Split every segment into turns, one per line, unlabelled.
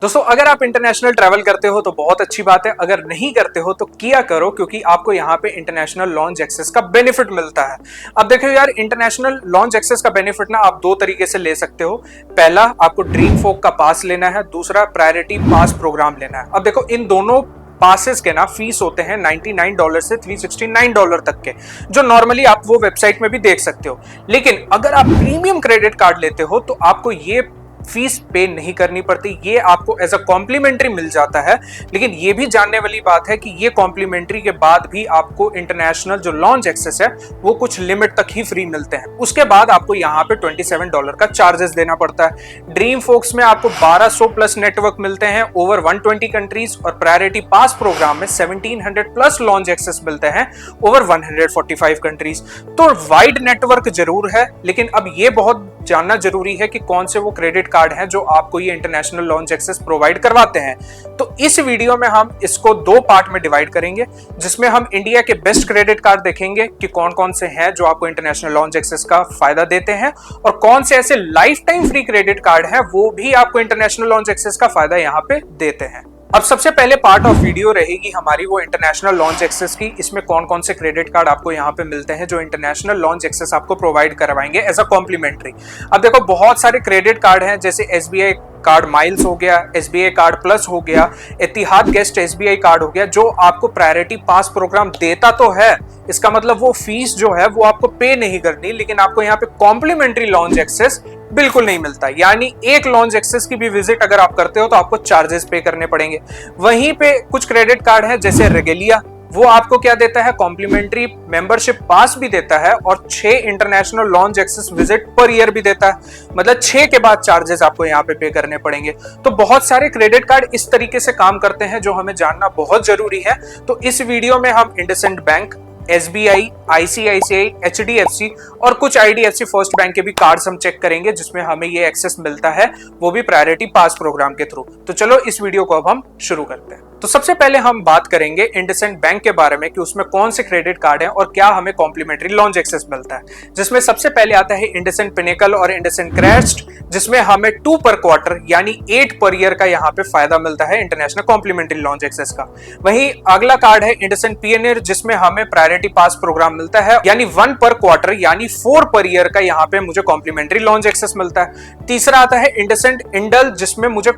दोस्तों अगर आप इंटरनेशनल ट्रैवल करते हो तो बहुत अच्छी बात है। अगर नहीं करते हो तो किया करो, क्योंकि आपको यहाँ पे इंटरनेशनल लॉन्च एक्सेस का बेनिफिट मिलता है। अब देखो यार, इंटरनेशनल लॉन्च एक्सेस का बेनिफिट ना आप दो तरीके से ले सकते हो। पहला, आपको ड्रीम फोक का पास लेना है, दूसरा प्रायोरिटी पास प्रोग्राम लेना है। अब देखो, इन दोनों पासेस के ना फीस होते हैं $99 से $369 तक के, जो नॉर्मली आप वो वेबसाइट में भी देख सकते हो। लेकिन अगर आप प्रीमियम क्रेडिट कार्ड लेते हो तो आपको ये फीस पे नहीं करनी पड़ती, ये आपको एज अ कॉम्प्लीमेंट्री मिल जाता है। लेकिन ये भी जानने वाली बात है कि ये कॉम्प्लीमेंट्री के बाद भी आपको इंटरनेशनल जो लॉन्च एक्सेस है वो कुछ लिमिट तक ही फ्री मिलते हैं। उसके बाद आपको यहाँ पे $27 का चार्जेस देना पड़ता है। ड्रीम फोक्स में आपको 1200 प्लस नेटवर्क मिलते हैं ओवर 120 कंट्रीज, और प्रायोरिटी पास प्रोग्राम में 1700 प्लस लॉन्च एक्सेस मिलते हैं ओवर 145 कंट्रीज। तो वाइड नेटवर्क जरूर है, लेकिन अब ये बहुत जानना जरूरी है कि कौन से वो क्रेडिट कार्ड हैं जो आपको ये इंटरनेशनल लॉन्च एक्सेस प्रोवाइड करवाते हैं। तो इस वीडियो में हम इसको दो पार्ट में डिवाइड करेंगे, जिसमें हम इंडिया के बेस्ट क्रेडिट कार्ड देखेंगे कि कौन कौन से हैं जो आपको इंटरनेशनल लॉन्च एक्सेस का फायदा देते हैं, और कौन से ऐसे life time free credit card हैं वो भी आपको इंटरनेशनल लॉन्च एक्सेस का फायदा यहाँ पे देते हैं। अब सबसे पहले पार्ट ऑफ वीडियो रहेगी हमारी वो इंटरनेशनल लॉन्च एक्सेस की। इसमें कौन कौन से क्रेडिट कार्ड आपको यहाँ पे मिलते हैं जो इंटरनेशनल लॉन्च एक्सेस आपको प्रोवाइड करवाएंगे एज अ कॉम्प्लीमेंट्री। अब देखो, बहुत सारे क्रेडिट कार्ड हैं, जैसे SBI कार्ड माइल्स हो गया, SBI कार्ड प्लस हो गया, एतिहाद गेस्ट SBI कार्ड हो गया, जो आपको प्रायोरिटी पास प्रोग्राम देता तो है। इसका मतलब वो फीस जो है वो आपको पे नहीं करनी, लेकिन आपको यहाँ पे कॉम्प्लीमेंट्री लॉन्च एक्सेस बिल्कुल नहीं मिलता। यानी एक लॉन्च एक्सेस की भी विजिट अगर आप करते हो तो आपको चार्जेस पे करने पड़ेंगे। वहीं पे कुछ क्रेडिट कार्ड है जैसे रेगेलिया, वो आपको क्या देता है, कॉम्प्लीमेंट्री मेंबरशिप पास भी देता है और 6 international lounge access visit per year भी देता है। मतलब 6 के बाद चार्जेस आपको यहाँ पे करने पड़ेंगे। तो बहुत सारे क्रेडिट कार्ड इस तरीके से काम करते हैं जो हमें जानना बहुत जरूरी है। तो इस वीडियो में हम IndusInd bank, SBI, ICICI, HDFC और कुछ IDFC फर्स्ट बैंक के भी कार्ड्स हम चेक करेंगे जिसमें हमें ये एक्सेस मिलता है, वो भी प्रायोरिटी पास प्रोग्राम के थ्रू। तो चलो इस वीडियो को अब हम शुरू करते हैं। तो सबसे पहले हम बात करेंगे इंडसइंड बैंक के बारे में कि उसमें कौन से क्रेडिट कार्ड हैं और क्या हमें कॉम्प्लीमेंट्री लॉन्च एक्सेस मिलता है। जिसमें सबसे पहले आता है इंडसइंड पिनेकल और इंडसइंड क्रेस्ट, जिसमें हमें 2 पर क्वार्टर यानी 8 पर ईयर का यहाँ पे फायदा मिलता है इंटरनेशनल कॉम्प्लीमेंट्री लॉन्च एक्सेस का। वहीं अगला कार्ड है इंडसइंड पीएनआर, जिसमें हमें प्रायोरिटी पास प्रोग्राम मिलता है, यानी 1 पर क्वार्टर यानी 4 पर ईयर का यहाँ पे मुझे कॉम्प्लीमेंट्री लॉन्च एक्सेस मिलता है। तीसरा आता है इंडसइंड इंडल, जिसमें मुझे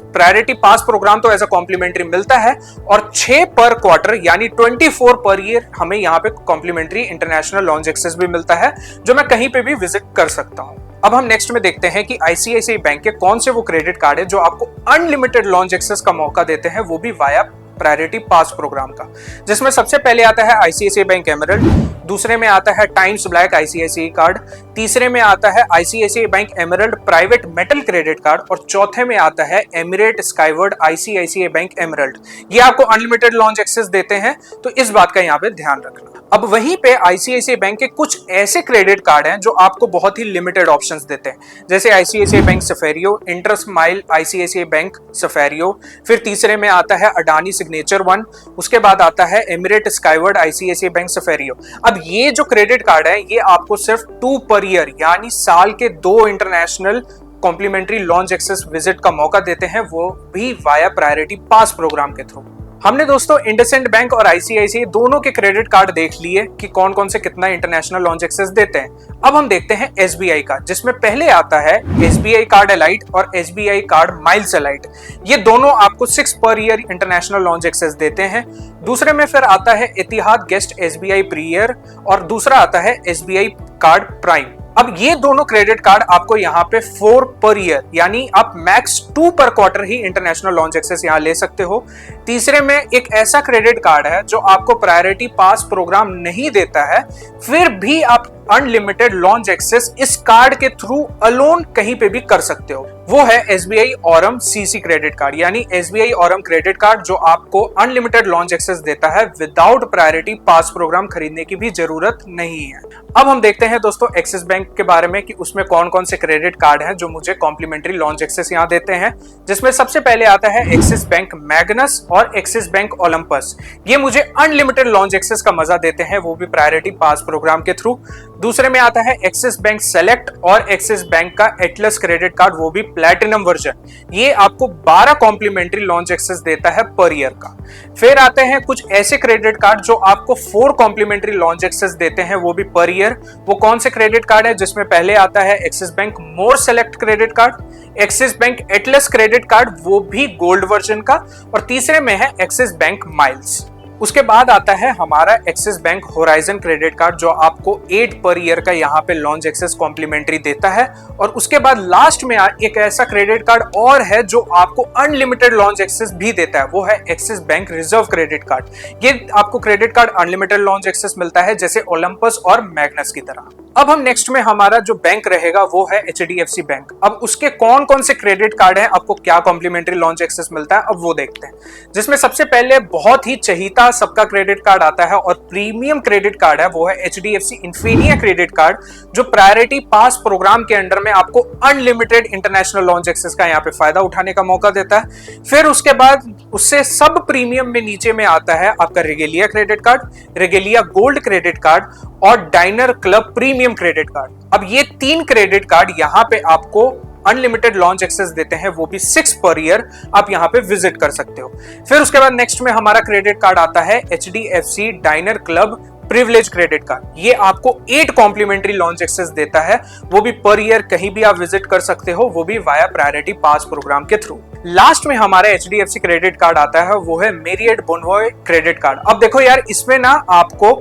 प्रायोरिटी पास प्रोग्राम तो एज अ कॉम्प्लीमेंट्री मिलता है, और 6 पर क्वार्टर यानी 24 पर ईयर हमें यहाँ पे कॉम्प्लीमेंट्री इंटरनेशनल लॉन्च एक्सेस भी मिलता है, जो मैं कहीं पे भी विजिट कर सकता हूँ। अब हम नेक्स्ट में देखते हैं कि ICICI बैंक के कौन से वो क्रेडिट कार्ड है जो आपको अनलिमिटेड लॉन्च एक्सेस का मौका देते हैं, वो भी वाया प्रायोरिटी पास प्रोग्राम का। जिसमें सबसे पहले आता है ICICI बैंक एमरल्ड, दूसरे में आता है टाइम्स ब्लैक ICICI कार्ड, तीसरे में आता है ICICI bank emerald private metal credit card, और चौथे में आता है emirate Skyward ICICI bank emerald. ये आपको अनलिमिटेड लॉन्च एक्सेस देते हैं, तो इस बात का यहाँ पे ध्यान रखना। अब वहीं पे ICICI बैंक के कुछ ऐसे क्रेडिट कार्ड हैं जो आपको बहुत ही लिमिटेड ऑप्शंस देते हैं, जैसे ICICI बैंक सफेरियो, इंटरस्माइल ICICI बैंक सफेरियो, फिर तीसरे में आता है अडानी सिग्नेचर वन, उसके बाद आता है एमिरेट स्काईवर्ड ICICI बैंक सफेरियो। अब ये जो क्रेडिट कार्ड है ये आपको सिर्फ 2 पर ईयर यानी साल के 2 international complimentary lounge access visit का मौका देते हैं, वो भी वाया प्रायोरिटी पास प्रोग्राम के थ्रू। हमने दोस्तों इंडसइंड बैंक और ICICI दोनों के क्रेडिट कार्ड देख लिए कि कौन कौन से कितना इंटरनेशनल लॉन्च एक्सेस देते हैं। अब हम देखते हैं SBI का, जिसमें पहले आता है SBI कार्ड एलाइट और SBI कार्ड माइल्स एलाइट। ये दोनों आपको 6 per year international lounge access देते हैं। दूसरे में फिर आता है एतिहाद गेस्ट SBI प्रीयर, और दूसरा आता है SBI कार्ड प्राइम। अब ये दोनों क्रेडिट कार्ड आपको यहाँ पे 4 पर ईयर यानी आप मैक्स 2 पर क्वार्टर ही इंटरनेशनल लॉन्च एक्सेस यहाँ ले सकते हो। तीसरे में एक ऐसा क्रेडिट कार्ड है जो आपको प्रायोरिटी पास प्रोग्राम नहीं देता है, फिर भी आप अनलिमिटेड लॉन्च एक्सेस इस कार्ड के थ्रू अलोन कहीं पे भी कर सकते हो। वो है SBI Aurum CC credit card, यानी SBI औरम क्रेडिट कार्ड जो आपको अनलिमिटेड लॉन्च एक्सेस देता है, विदाउट प्रायोरिटी पास प्रोग्राम खरीदने की भी जरूरत नहीं है। अब हम देखते हैं दोस्तों एक्सिस बैंक के बारे में कि उसमें कौन कौन से क्रेडिट कार्ड हैं जो मुझे कॉम्प्लीमेंट्री लॉन्च एक्सेस यहाँ देते हैं। जिसमें सबसे पहले आता है एक्सिस बैंक मैग्नस और एक्सिस बैंक ओलंपस। ये मुझे अनलिमिटेड लॉन्च एक्सेस का मजा देते हैं, वो भी प्रायोरिटी पास प्रोग्राम के थ्रू। दूसरे में आता है एक्सिस बैंक सेलेक्ट और एक्सिस बैंक का एटलस क्रेडिट कार्ड, वो भी प्लैटिनम वर्जन। ये आपको 12 कॉम्प्लीमेंट्री लॉन्च एक्सेस देता है पर ईयर का। फिर आते हैं कुछ ऐसे क्रेडिट कार्ड जो आपको 4 कॉम्प्लीमेंट्री लॉन्च एक्सेस देते हैं, वो भी पर ईयर। वो कौन से क्रेडिट कार्ड है? जिसमें पहले आता है Axis bank more select credit card, Axis bank Atlas credit card वो भी गोल्ड वर्जन का, और तीसरे में है एक्सिस बैंक माइल्स। उसके बाद आता है हमारा axis bank horizon credit card जो आपको 8 पर ईयर का यहाँ पे लॉन्च एक्सेस कॉम्प्लीमेंट्री देता है। और उसके बाद लास्ट में एक ऐसा क्रेडिट कार्ड और है जो आपको अनलिमिटेड लॉन्च एक्सेस भी देता है, वो है Axis bank reserve credit card. ये आपको credit card unlimited lounge access मिलता है जैसे ओलंपस और मैग्नस की तरह। अब हम नेक्स्ट में हमारा जो बैंक रहेगा वो है HDFC बैंक। अब उसके कौन कौन से क्रेडिट कार्ड हैं, आपको क्या कॉम्प्लीमेंट्री लॉन्च एक्सेस मिलता है, अब वो देखते हैं। जिसमें सबसे पहले बहुत ही चहीता सबका क्रेडिट कार्ड आता है और प्रीमियम क्रेडिट कार्ड है, वो है HDFC इन्फिनिया क्रेडिट कार्ड, जो प्रायोरिटी पास प्रोग्राम के अंडर में आपको अनलिमिटेड इंटरनेशनल लॉन्च एक्सेस का यहाँ पे फायदा उठाने का मौका देता है। फिर उसके बाद उससे सब प्रीमियम में नीचे में आता है आपका Regalia credit card, Regalia gold credit card और diner club premium credit card. अब ये 3 क्रेडिट कार्ड यहाँ पे आपको अनलिमिटेड लॉन्च एक्सेस देते हैं, वो भी 6 पर ईयर आप यहाँ पे विजिट कर सकते हो। फिर उसके बाद नेक्स्ट में हमारा क्रेडिट कार्ड आता है HDFC dinar club privilege credit card. ये आपको 8 कॉम्प्लीमेंट्री लॉन्च एक्सेस देता है, वो भी पर ईयर कहीं भी आप विजिट कर सकते हो, वो भी वाया प्रायोरिटी पास प्रोग्राम के थ्रू। लास्ट में हमारा HDFC क्रेडिट कार्ड आता है, वो है मेरियट बोनवॉय क्रेडिट कार्ड। अब देखो यार, इसमें ना आपको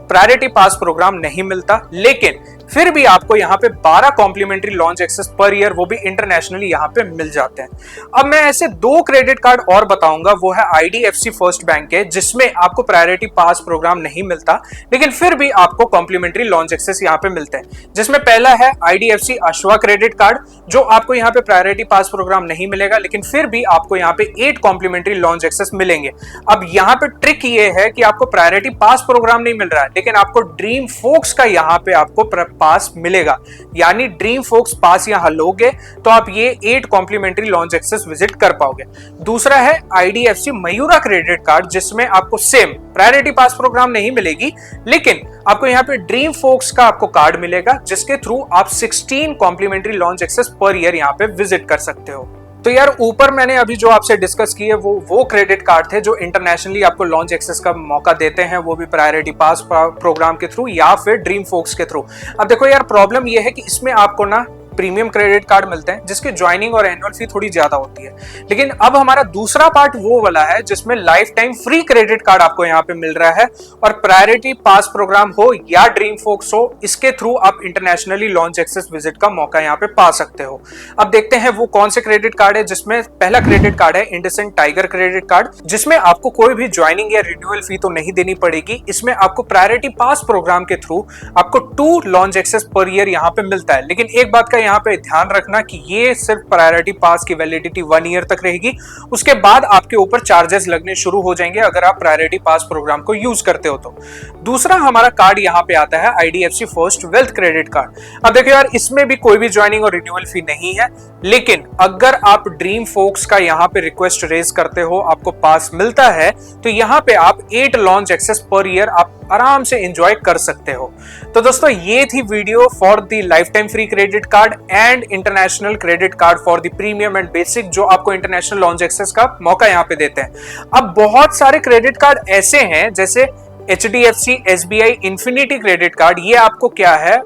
प्रायोरिटी पास प्रोग्राम नहीं मिलता, लेकिन फिर भी आपको यहाँ पे 12 complimentary lounge access per year, वो भी इंटरनेशनली यहाँ पे मिल जाते हैं। अब मैं ऐसे 2 क्रेडिट कार्ड और बताऊंगा, वो है IDFC फर्स्ट बैंक के, जिसमें आपको प्रायोरिटी पास प्रोग्राम नहीं मिलता, लेकिन फिर भी आपको कॉम्प्लीमेंट्री लॉन्च एक्सेस यहाँ पे मिलते हैं। जिसमें पहला है IDFC अश्वा क्रेडिट कार्ड, जो आपको यहाँ पे प्रायोरिटी पास प्रोग्राम नहीं मिलेगा, लेकिन फिर भी आपको यहाँ पे 8 कॉम्प्लीमेंट्री लॉन्च एक्सेस मिलेंगे। अब यहाँ पे ट्रिक ये है कि आपको प्रायोरिटी पास प्रोग्राम नहीं मिल रहा है, लेकिन आपको ड्रीम फोक्स का यहाँ पे आपको पास मिलेगा, यानी ड्रीम फोक्स पास यहां लोगे तो आप ये 8 कॉम्प्लीमेंट्री लॉन्च एक्सेस विजिट कर पाओगे। दूसरा है IDFC मयूरा क्रेडिट कार्ड, जिसमें आपको सेम प्रायोरिटी पास प्रोग्राम नहीं मिलेगी, लेकिन आपको यहाँ पे ड्रीम फोक्स का आपको कार्ड मिलेगा, जिसके थ्रू आप 16 complimentary lounge access per year यहाँ पे विजिट कर सकते हो। तो यार, ऊपर मैंने अभी जो आपसे डिस्कस किए वो क्रेडिट कार्ड थे जो इंटरनेशनली आपको लॉन्च एक्सेस का मौका देते हैं, वो भी प्रायोरिटी पास प्रोग्राम के थ्रू या फिर ड्रीम फोक्स के थ्रू। अब देखो यार, प्रॉब्लम ये है कि इसमें आपको ना प्रीमियम क्रेडिट कार्ड मिलते हैं जिसकी ज्वाइनिंग और एनुअल फी थोड़ी ज्यादा होती है। लेकिन अब हमारा दूसरा पार्ट वो वाला है जिसमें life time free credit card आपको यहाँ पे मिल रहा है, और प्रायोरिटी पास प्रोग्राम हो या ड्रीम फोक्स हो, इसके थ्रू आप इंटरनेशनली लॉन्च एक्सेस विजिट का मौका यहाँ पे पा सकते हो। अब देखते हैं वो कौन से क्रेडिट कार्ड है। जिसमें पहला क्रेडिट कार्ड है इंडसेंड टाइगर क्रेडिट कार्ड, जिसमें आपको कोई भी ज्वाइनिंग या रिन्यूअल फी तो नहीं देनी पड़ेगी। इसमें आपको प्रायोरिटी पास प्रोग्राम के थ्रू आपको 2 लॉन्च एक्सेस पर ईयर यहाँ पे मिलता है। लेकिन एक बात का यहाँ पे ध्यान रखना कि ये सिर्फ प्रायोरिटी पास की वैलिडिटी 1 ईयर तक रहेगी, उसके बाद आपके ऊपर चार्जेस लगने शुरू हो जाएंगे अगर आप प्रायोरिटी पास प्रोग्राम को यूज करते हो तो। दूसरा हमारा कार्ड यहाँ पे आता है IDFC first wealth credit card. अब देखो यार, इसमें भी कोई भी ज्वाइनिंग और रिन्यूअल फी नहीं है, लेकिन अगर आप ड्रीम फोक्स का यहाँ पे रिक्वेस्ट रेज करते हो, आपको पास मिलता है, तो यहाँ पे आप 8 लॉन्च एक्सेस पर ईयर आप आराम से एंजॉय कर सकते हो। तो दोस्तों, ये थी video for the life time free credit card and international credit card for the premium and basic, जो आपको इंटरनेशनल लॉन्च एक्सेस का मौका यहाँ पे देते हैं। अब बहुत सारे क्रेडिट कार्ड ऐसे हैं जैसे HDFC SBI infinity credit card. ये आपको क्या है,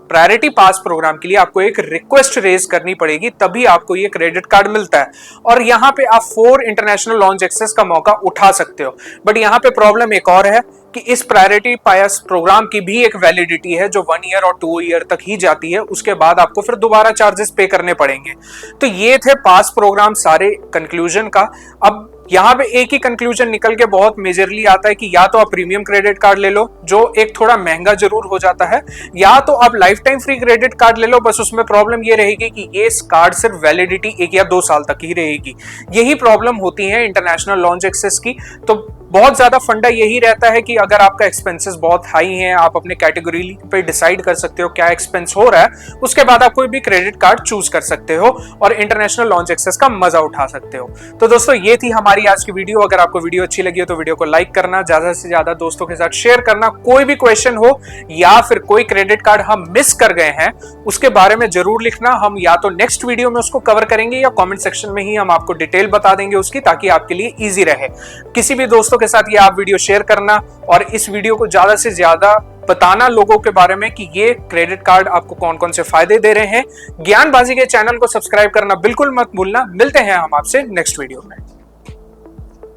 प्रायोरिटी पास प्रोग्राम के लिए आपको एक रिक्वेस्ट रेज करनी पड़ेगी, तभी आपको ये क्रेडिट कार्ड मिलता है, और यहाँ पे आप 4 इंटरनेशनल लॉन्च एक्सेस का मौका उठा सकते हो। बट यहाँ पे प्रॉब्लम एक और है कि इस प्रायोरिटी पास प्रोग्राम की भी एक वैलिडिटी है जो 1 ईयर और 2 ईयर तक ही जाती है, उसके बाद आपको फिर दोबारा चार्जेस पे करने पड़ेंगे। तो ये थे पास प्रोग्राम सारे कंक्लूजन का। अब यहाँ पे एक ही कंक्लूजन निकल के बहुत मेजरली आता है कि या तो आप प्रीमियम क्रेडिट कार्ड ले लो जो एक थोड़ा महंगा जरूर हो जाता है, या तो आप life time free credit card ले लो। बस उसमें प्रॉब्लम ये रहेगी कि ये कार्ड सिर्फ वैलिडिटी 1 या 2 साल तक ही रहेगी। यही प्रॉब्लम होती है इंटरनेशनल लॉन्च एक्सेस की। तो बहुत ज्यादा फंडा यही रहता है कि अगर आपका एक्सपेंसेस बहुत हाई है, आप अपने कैटेगरी पे डिसाइड कर सकते हो क्या एक्सपेंस हो रहा है, उसके बाद आप कोई भी क्रेडिट कार्ड चूज कर सकते हो और इंटरनेशनल लॉन्च एक्सेस का मजा उठा सकते हो। तो दोस्तों ये थी हमारी आज की वीडियो। अगर आपको वीडियो अच्छी लगी हो तो वीडियो को लाइक करना, ज्यादा से ज्यादा दोस्तों के साथ शेयर करना। कोई भी क्वेश्चन हो या फिर कोई क्रेडिट कार्ड हम मिस कर गए हैं उसके बारे में जरूर लिखना, हम या तो नेक्स्ट वीडियो में उसको कवर करेंगे या कमेंट सेक्शन में ही हम आपको डिटेल बता देंगे उसकी, ताकि आपके लिए इजी रहे। किसी भी दोस्तों के साथ ये आप वीडियो शेयर करना और इस वीडियो को ज्यादा से ज्यादा बताना लोगों के बारे में कि ये क्रेडिट कार्ड आपको कौन कौन से फायदे दे रहे हैं। ज्ञानबाजी के चैनल को सब्सक्राइब करना बिल्कुल मत भूलना। मिलते हैं हम आपसे नेक्स्ट वीडियो में।